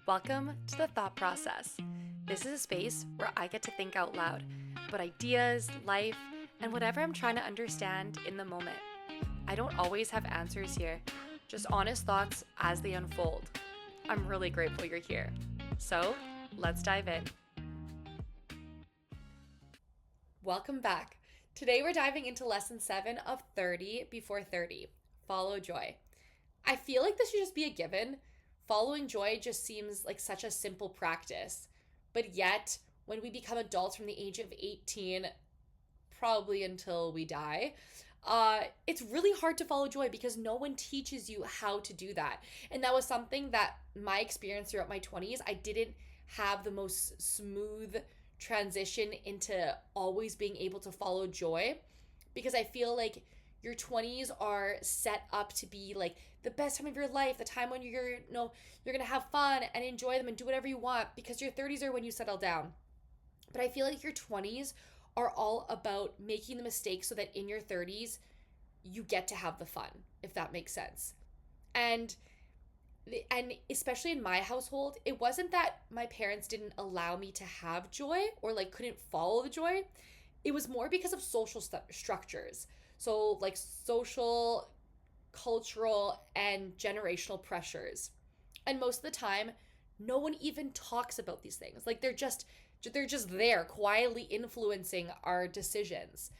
Welcome to the Thought Process. This is a space where I get to think out loud about ideas, life, and whatever I'm trying to understand in the moment. I don't always have answers here, just honest thoughts as they unfold. I'm really grateful you're here. So, let's dive in. Welcome back. Today we're diving into lesson 7 of 30 before 30. Follow joy. I feel like this should just be a given. Following joy just seems like such a simple practice. But yet, when we become adults from the age of 18, probably until we die, it's really hard to follow joy because no one teaches you how to do that. And that was something that my experience throughout my 20s, I didn't have the most smooth transition into always being able to follow joy, because I feel like your 20s are set up to be like the best time of your life, the time when you're going to have fun and enjoy them and do whatever you want, because your 30s are when you settle down. But I feel like your 20s are all about making the mistakes so that in your 30s you get to have the fun, if that makes sense. And especially in my household, it wasn't that my parents didn't allow me to have joy or like couldn't follow the joy. It was more because of social structures. So like social, cultural, and generational pressures. And most of the time, no one even talks about these things. Like they're just there quietly influencing our decisions.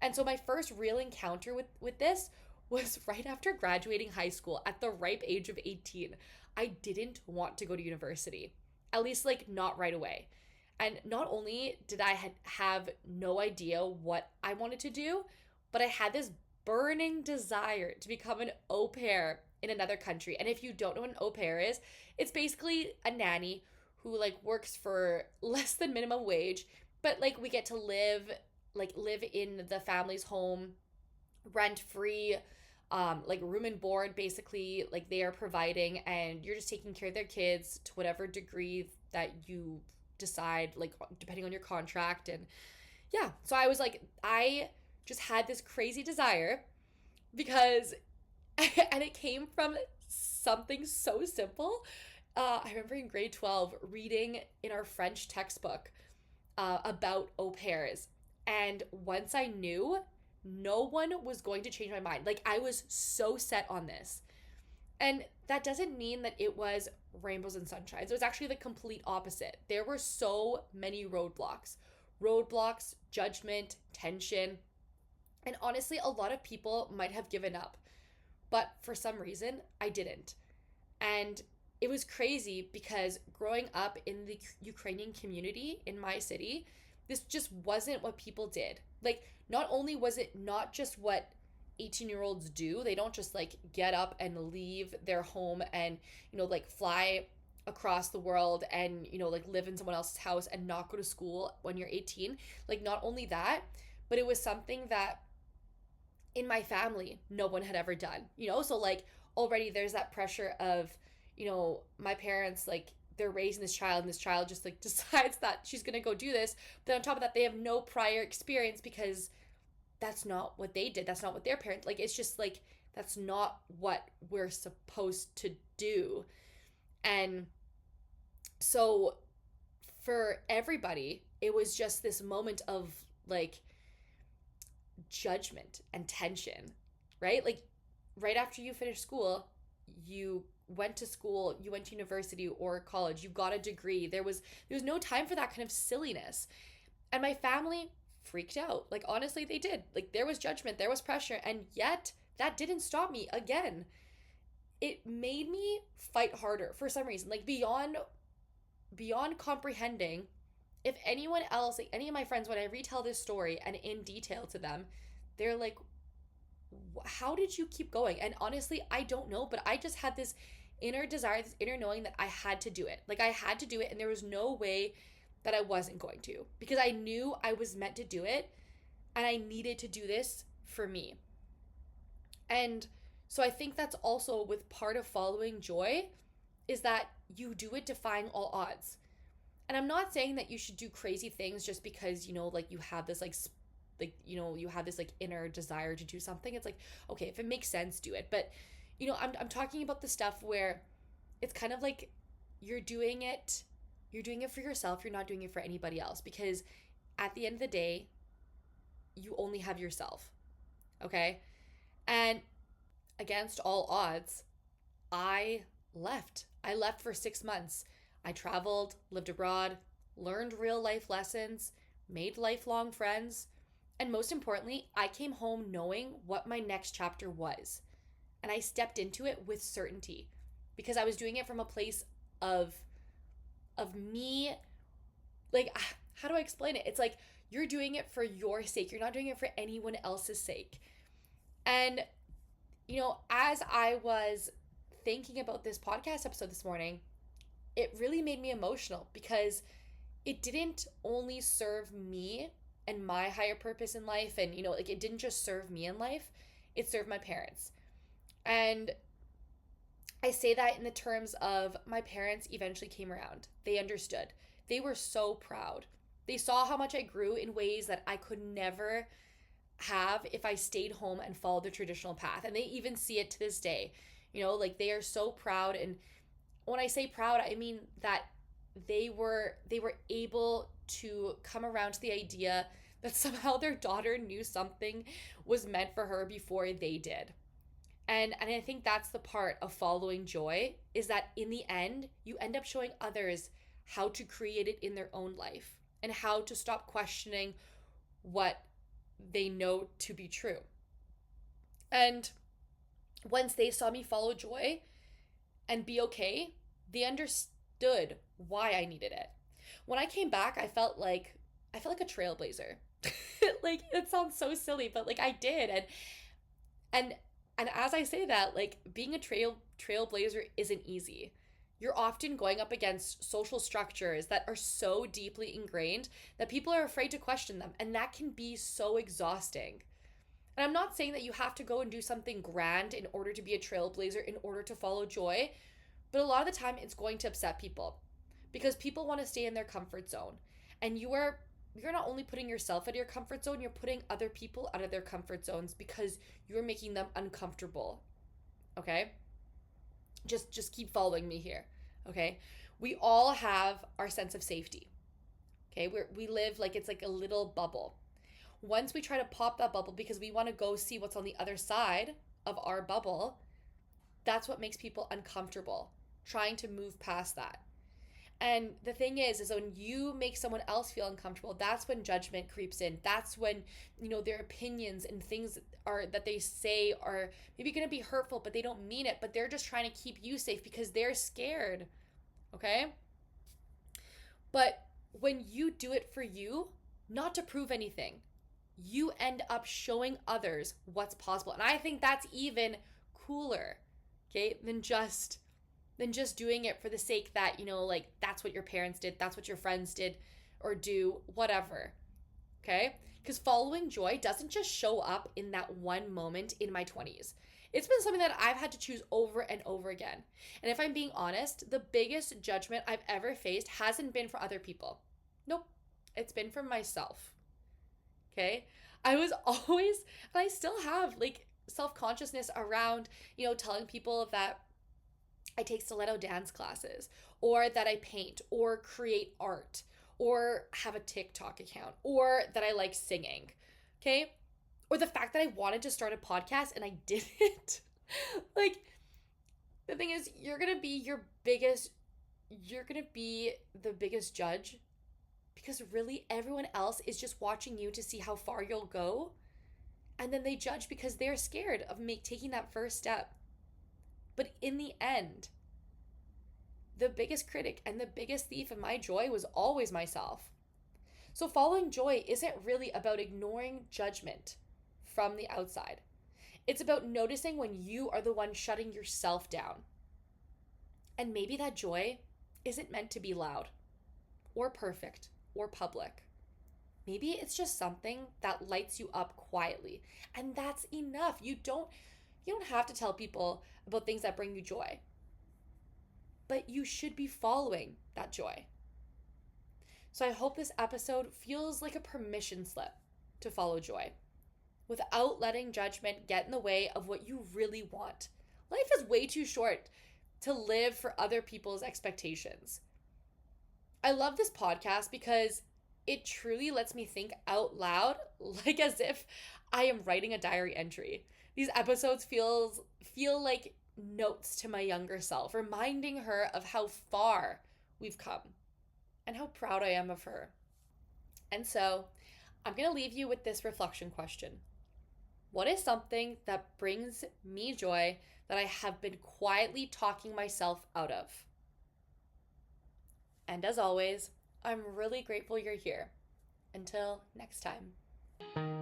And so my first real encounter with this was right after graduating high school at the ripe age of 18. I didn't want to go to university, at least like not right away. And not only did I have no idea what I wanted to do, but I had this burning desire to become an au pair in another country. And if you don't know what an au pair is, it's basically a nanny who like works for less than minimum wage, but like we get to live in the family's home rent free, like room and board, basically like they are providing, and you're just taking care of their kids to whatever degree that you decide, like depending on your contract. And yeah, so I just had this crazy desire because and it came from something so simple. I remember in grade 12 reading in our French textbook about au pairs, and once I knew, no one was going to change my mind. Like I was so set on this. And that doesn't mean that it was rainbows and sunshines. It was actually the complete opposite. There were so many roadblocks, judgment, tension. And honestly, a lot of people might have given up. But for some reason, I didn't. And it was crazy because growing up in the Ukrainian community in my city, this just wasn't what people did. Like, not only was it not just what 18-year-olds do, they don't just like get up and leave their home and, like fly across the world and, like live in someone else's house and not go to school when you're 18. Like, not only that, but it was something that in my family, no one had ever done, So like already there's that pressure of, my parents, like they're raising this child and this child just like decides that she's going to go do this. But on top of that, they have no prior experience because that's not what they did. That's not what their parents, like, it's just like, that's not what we're supposed to do. And so for everybody, it was just this moment of like judgment and tension, right? Like right after you finish school, you went to university or college, you got a degree. There was no time for that kind of silliness. And my family freaked out. Like honestly, they did. Like there was judgment, there was pressure, and yet that didn't stop me. Again, it made me fight harder for some reason. Like beyond comprehending. If anyone else, like any of my friends, when I retell this story and in detail to them, they're like, how did you keep going? And honestly, I don't know, but I just had this inner desire, this inner knowing that I had to do it. Like I had to do it, and there was no way that I wasn't going to, because I knew I was meant to do it and I needed to do this for me. And so I think that's also with part of following joy, is that you do it defying all odds. And I'm not saying that you should do crazy things just because, like you have this you have this like inner desire to do something. It's like, okay, if it makes sense, do it. But, I'm talking about the stuff where it's kind of like you're doing it for yourself. You're not doing it for anybody else, because at the end of the day, you only have yourself. Okay? And against all odds, I left. I left for 6 months. I traveled, lived abroad, learned real life lessons, made lifelong friends, and most importantly, I came home knowing what my next chapter was. And I stepped into it with certainty, because I was doing it from a place of me, like, how do I explain it? It's like you're doing it for your sake. You're not doing it for anyone else's sake. And as I was thinking about this podcast episode this morning, it really made me emotional, because it didn't only serve me and my higher purpose in life, and like, it didn't just serve me in life, it served my parents. And I say that in the terms of my parents eventually came around. They understood. They were so proud. They saw how much I grew in ways that I could never have if I stayed home and followed the traditional path. And they even see it to this day. Like, they are so proud. And when I say proud, I mean that they were able to come around to the idea that somehow their daughter knew something was meant for her before they did. And I think that's the part of following joy, is that in the end, you end up showing others how to create it in their own life, and how to stop questioning what they know to be true. And once they saw me follow joy and be okay, they understood why I needed it. When I came back, I felt like a trailblazer. Like, it sounds so silly, but like, I did. And as I say that, like, being a trailblazer isn't easy. You're often going up against social structures that are so deeply ingrained that people are afraid to question them, and that can be so exhausting. And I'm not saying that you have to go and do something grand in order to be a trailblazer, in order to follow joy, but a lot of the time it's going to upset people, because people want to stay in their comfort zone. And you're not only putting yourself out of your comfort zone, you're putting other people out of their comfort zones, because you're making them uncomfortable. Okay? Just keep following me here. Okay? We all have our sense of safety. Okay? We live like it's like a little bubble. Once we try to pop that bubble because we want to go see what's on the other side of our bubble, that's what makes people uncomfortable, trying to move past that. And the thing is when you make someone else feel uncomfortable, that's when judgment creeps in. That's when, their opinions and things that they say are maybe going to be hurtful, but they don't mean it, but they're just trying to keep you safe because they're scared. Okay? But when you do it for you, not to prove anything, you end up showing others what's possible. And I think that's even cooler, okay, than just doing it for the sake that, like, that's what your parents did, that's what your friends did or do, whatever. Okay? Because following joy doesn't just show up in that one moment in my 20s. It's been something that I've had to choose over and over again. And if I'm being honest, the biggest judgment I've ever faced hasn't been for other people. Nope. It's been for myself. Okay? I was always, and I still have, like, self-consciousness around, telling people that I take stiletto dance classes, or that I paint or create art, or have a TikTok account, or that I like singing, okay? Or the fact that I wanted to start a podcast and I didn't. Like, the thing is, you're gonna be the biggest judge, because really everyone else is just watching you to see how far you'll go, and then they judge because they're scared of taking that first step. But in the end, the biggest critic and the biggest thief of my joy was always myself. So following joy isn't really about ignoring judgment from the outside. It's about noticing when you are the one shutting yourself down. And maybe that joy isn't meant to be loud or perfect or public. Maybe it's just something that lights you up quietly, and that's enough. You don't have to tell people about things that bring you joy, but you should be following that joy. So I hope this episode feels like a permission slip to follow joy, without letting judgment get in the way of what you really want. Life is way too short to live for other people's expectations. I love this podcast because it truly lets me think out loud, like as if I am writing a diary entry. These episodes feel like notes to my younger self, reminding her of how far we've come and how proud I am of her. And so, I'm going to leave you with this reflection question. What is something that brings me joy that I have been quietly talking myself out of? And as always, I'm really grateful you're here. Until next time.